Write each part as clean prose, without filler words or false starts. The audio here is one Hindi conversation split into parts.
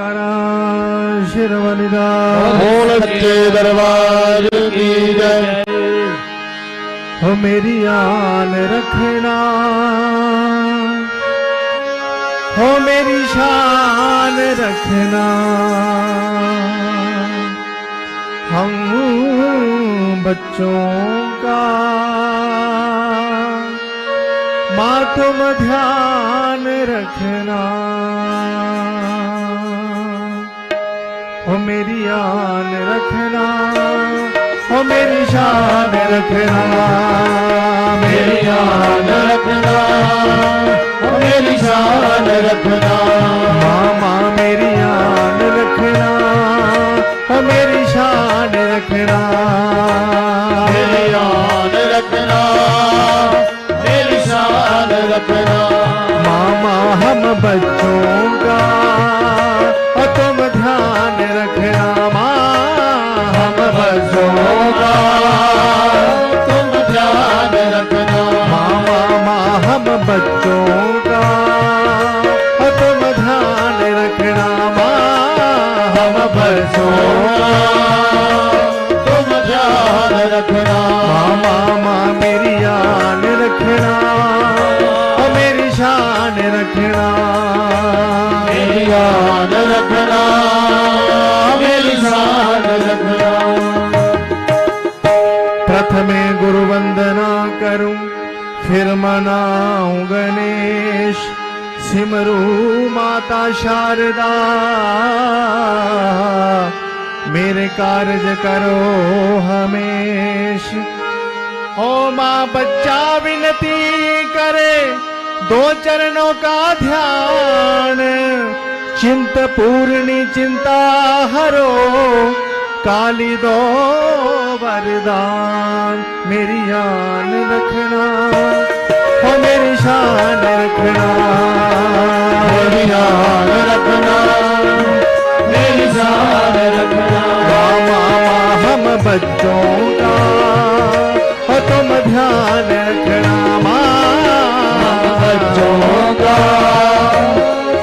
जयकारा शिरवनिदा बोल सच्चे दरबार की जय। हो मेरी आन रखना, हो मेरी शान रखना, हम बच्चों का माँ तुम ध्यान रखना। हो मेरी आन रखना, हो मेरी शान रखना, मेरी आन रखना, हो मेरी शान रखना। मामा मेरी आन रखना, हो मेरी शान रखना, मेरी आन रखना, मेरी शान रखना। मामा हम बच्चों का और तुम ध्यान रखना। माँ हम बच्चों का तुम ध्यान रखना। मामा माँ हम बच्चों का और तुम ध्यान रखना। माँ हम बच्चों का तुम ध्यान रखना। मामा माँ मेरी आन रखना और मेरी शान रखना। मेरी आन रखना, मेरी शान रखना। प्रथमे गुरु वंदना करूं, फिर मनाऊं गणेश, सिमरू माता शारदा, मेरे कार्य करो हमेश। ओ माँ बच्चा विनती करे, दो चरणों का ध्यान, चिंत पूर्णी चिंता हरो, काली दो वरदान। मेरी आन रखना, हो मेरी शान रखना, मेरी आन रखना, मेरी शान रखना। मामा हम बच्चों का हो तुम ध्यान रखना। माँ बच्चों का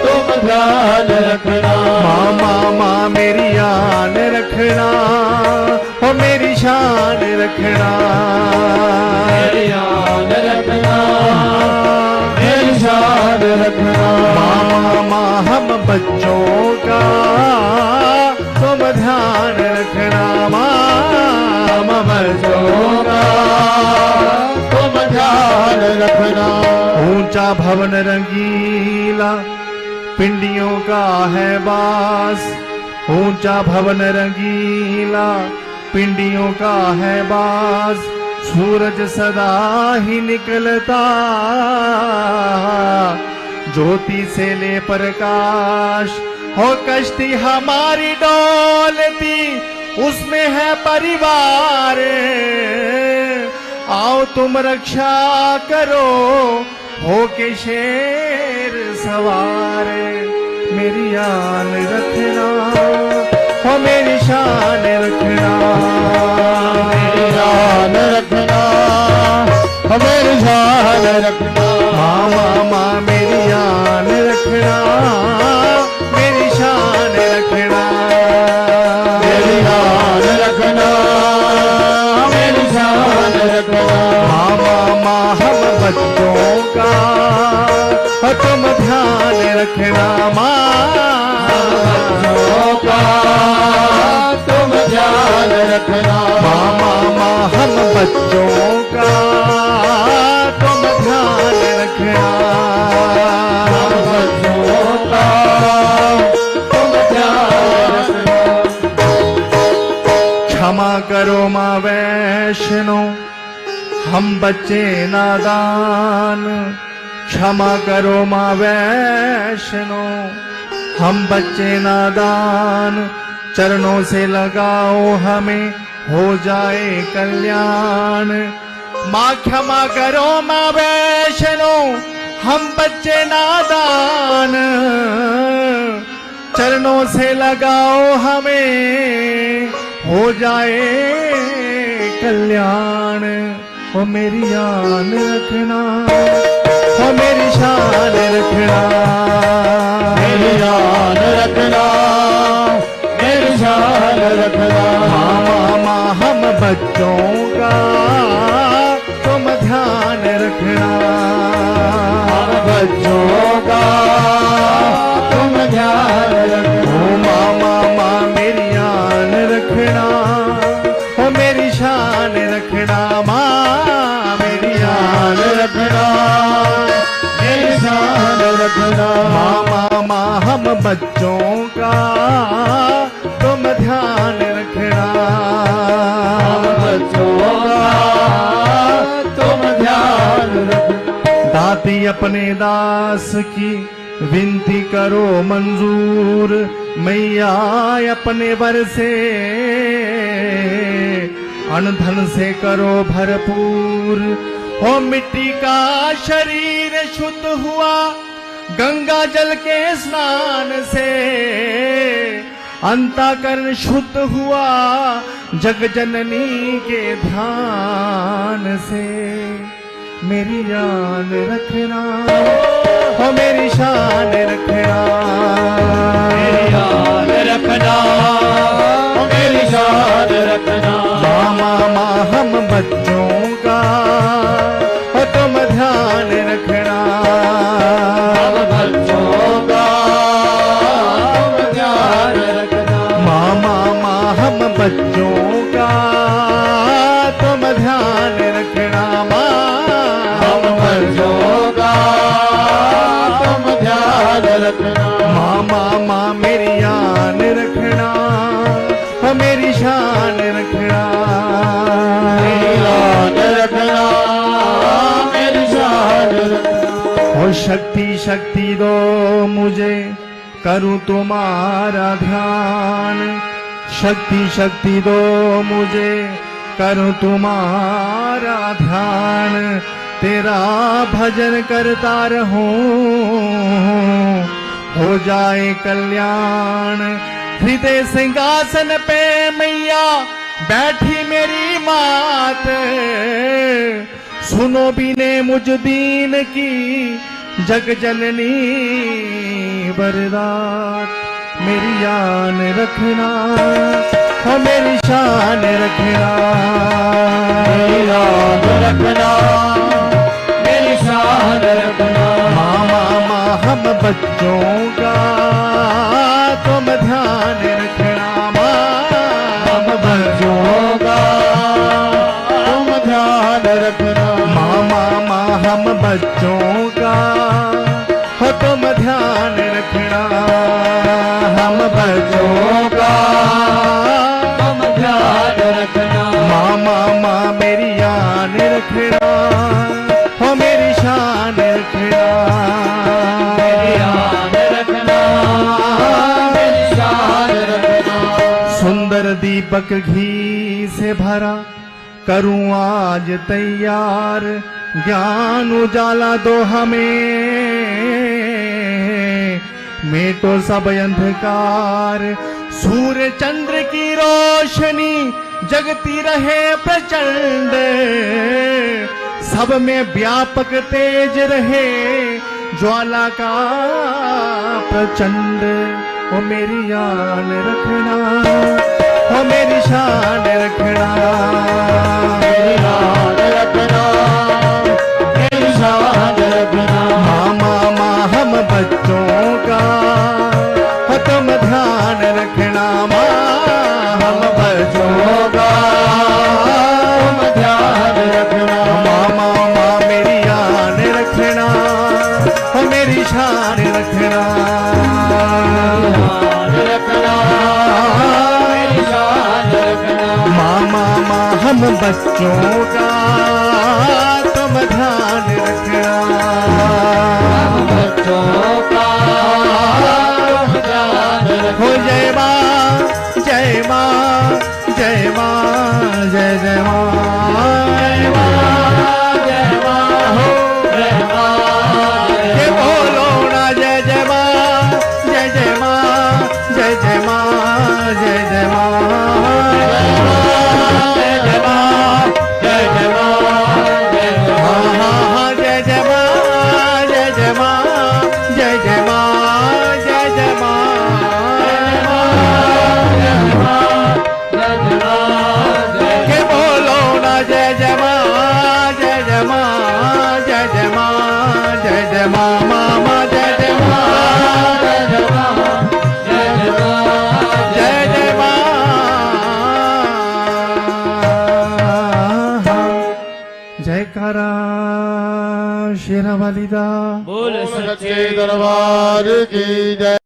तुम ध्यान रखना। मामा माँ मेरी आन रखना, हो मेरी शान रखना, मेरी आन रखना, मेरी शान रखना। मामा माँ हम बच्चों का तुम ध्यान रखना। माँ हम बच्चों का तुम ध्यान रखना। ऊंचा भवन रंगीला पिंडियों का है बास, ऊंचा भवन रंगीला पिंडियों का है बास, सूरज सदा ही निकलता ज्योति से ले प्रकाश। हो कश्ती हमारी डोलती, उसमें है परिवार, आओ तुम रक्षा करो, हो के शेर सवार। मेरी आन रखना, हो मेरी शान रखना, मेरी आन रखना, हो मेरी शान रखना। मामा माँ मेरी आन रखना, मेरी शान रखना, मेरी आन रखना, मेरी शान रखना। मामा माँ हम बच्चों का और तुम ध्यान रखना। बच्चों का तुम ध्यान रखना। मामा माँ हम बच्चों का तुम ध्यान रखना। बच्चों का तुम ध्यान रखना। क्षमा करो माँ वैष्णो, हम बच्चे नादान, क्षमा करो माँ वैष्णो, हम बच्चे नादान, चरणों से लगाओ हमें हो जाए कल्याण। माँ क्षमा करो माँ वैष्णो, हम बच्चे नादान, चरणों से लगाओ हमें हो जाए कल्याण। हो मेरी आन रखना, हो मेरी शान रखना, मेरी आन रखना, बच्चों का तुम ध्यान रखना, हम बच्चों का तुम ध्यान रखना। ओ मामा मेरी आन रखना, ओ मेरी शान रखना, माँ मेरी आन रखना, मेरी शान रखना। मामा हम बच्चों का तुम ध्यान रखना, हम बच्चों का तुम ध्यान रखना। दाती अपने दास की विनती करो मंजूर, मैया अपने वर से अनधन से करो भरपूर। हो मिट्टी का शरीर शुद्ध हुआ गंगा जल के स्नान से, अंतःकरण शुद्ध हुआ जग जननी के ध्यान से। मेरी आन रखना, हो मेरी शान रखना, मेरी आन रखना, मेरी शान रखना। मामा हम बच्चों का हो तुम ध्यान रखना, हम बच्चों का तुम ध्यान रखना। मामा हम बच्चों का तुम ध्यान रखना, हम बच्चों का तुम ध्यान रखना। मामा मेरी आन रखना, हो मेरी शान रखना, मेरी आन रखना, मेरी शान रखना। हो शक्ति शक्ति दो मुझे करूं तुम्हारा ध्यान, शक्ति शक्ति दो मुझे करूं तुम्हारा ध्यान। तेरा भजन करता रहूं हो जाए कल्याण। हृदय सिंहासन पे मैया बैठी मेरी मात, सुनो बीने मुझ दीन की जग जननी बरदात। मेरी आन रखना, हो मेरी शान रखना, मेरी आन रखना, मेरी शान रखना। मामा हम बच्चों का तुम ध्यान रखना, हम बच्चों का तुम ध्यान रखना। मामा हम बच्चों का हो तुम ध्यान रखना, हम बच्चों का तुम ध्यान रखना। मामा मेरी आन रखना, हो मेरी शान रखना, मेरी आन रखना, मेरी शान रखना। सुंदर दीपक घी से भरा करूं आज तैयार, ज्ञान उजाला दो हमें मेटो सब अंधकार। सूर्य चंद्र की रोशनी जगती रहे प्रचंड, सब में व्यापक तेज रहे ज्वाला का प्रचंड। ओ मेरी आन रखना, ओ मेरी शान रखना, मेरी आन रखना, मेरी शान रखना। मामा हम बच्चों का हो तुम ध्यान रखना, हम बच्चों का तुम ध्यान रखना। मामा मेरी आन रखना, हो मेरी शान रखना, आन रखना, मेरी शान रखना। मामा हम बच्चों का तुम ध्यान रखना, हम बच्चों का तुम ध्यान रखना। हो जय माँ जय माँ जय माँ जय जय माँ जय माँ जय माँ हो, जय माँ, के बोलो ना जय जय माँ जय जय माँ जय जय माँ जय जय माँ जय जय माँ, जय जय माँ, जय जय माँ। हाँ हाँ हाँ जय जय माँ जय जय माँ जय जयकारा शेरा वाली दा बोल सच्चे दरबार की जय।